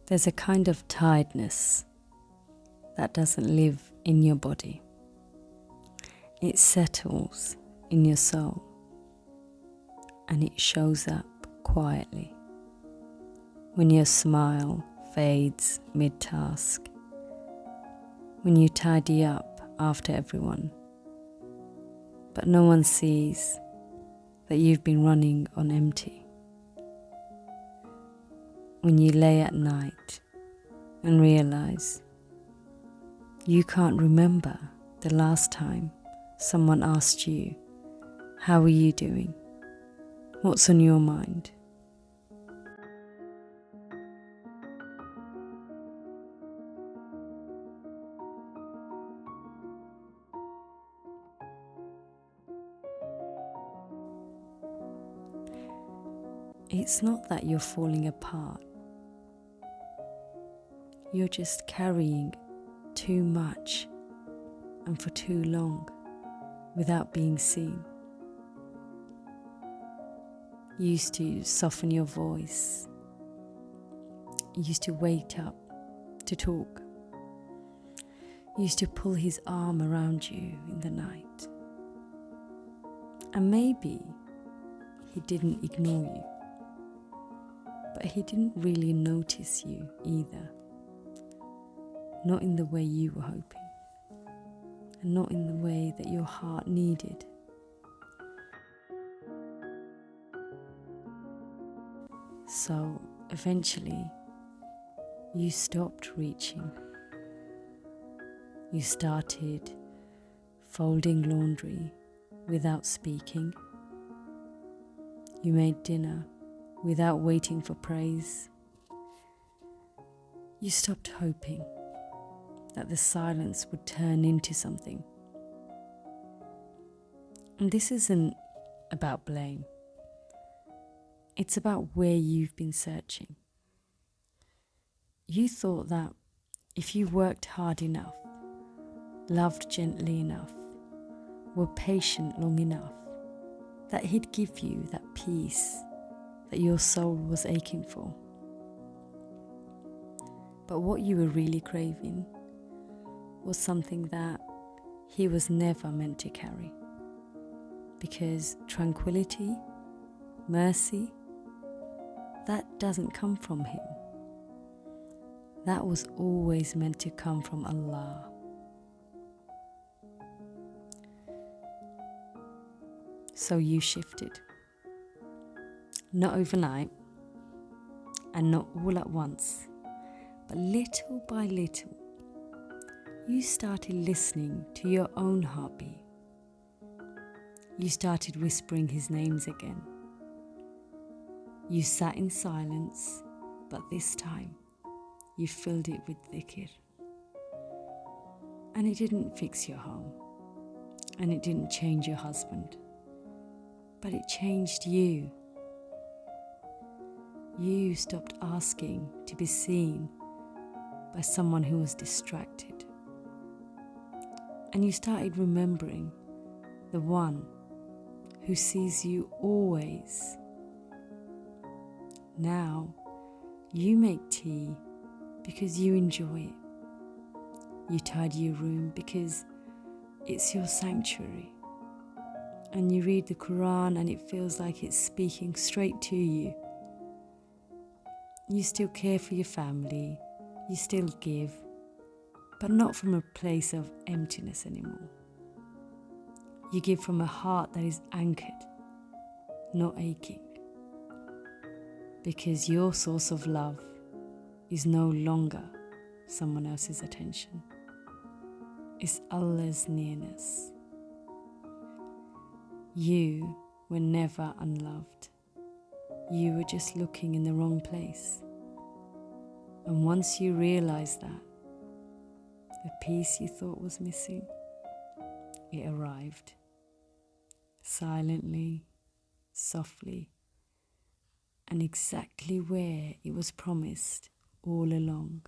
There's a kind of tiredness that doesn't live in your body. It settles in your soul and it shows up quietly when your smile fades mid-task, when you tidy up after everyone, but no one sees that you've been running on empty. When you lay at night and realize you can't remember the last time someone asked you, "How are you doing? What's on your mind?" It's not that you're falling apart. You're just carrying too much and for too long without being seen. You used to soften your voice. You used to wait up to talk. You used to pull his arm around you in the night. And maybe he didn't ignore you, but he didn't really notice you either. Not in the way you were hoping, and not in the way that your heart needed. So eventually, you stopped reaching. You started folding laundry without speaking. You made dinner without waiting for praise. You stopped hoping that the silence would turn into something. And this isn't about blame. It's about where you've been searching. You thought that if you worked hard enough, loved gently enough, were patient long enough, that he'd give you that peace that your soul was aching for. But what you were really craving was something that he was never meant to carry. Because tranquility, mercy, that doesn't come from him. That was always meant to come from Allah. So you shifted. Not overnight, and not all at once, but little by little, you started listening to your own heartbeat. You started whispering his names again. You sat in silence, but this time you filled it with dhikr. And it didn't fix your home, and it didn't change your husband, but it changed you. You stopped asking to be seen by someone who was distracted. And you started remembering the one who sees you always. Now, you make tea because you enjoy it. You tidy your room because it's your sanctuary. And you read the Quran and it feels like it's speaking straight to you. You still care for your family, you still give, but not from a place of emptiness anymore. You give from a heart that is anchored, not aching. Because your source of love is no longer someone else's attention. It's Allah's nearness. You were never unloved. You were just looking in the wrong place. And once you realized that, the piece you thought was missing, it arrived. Silently, softly, and exactly where it was promised all along.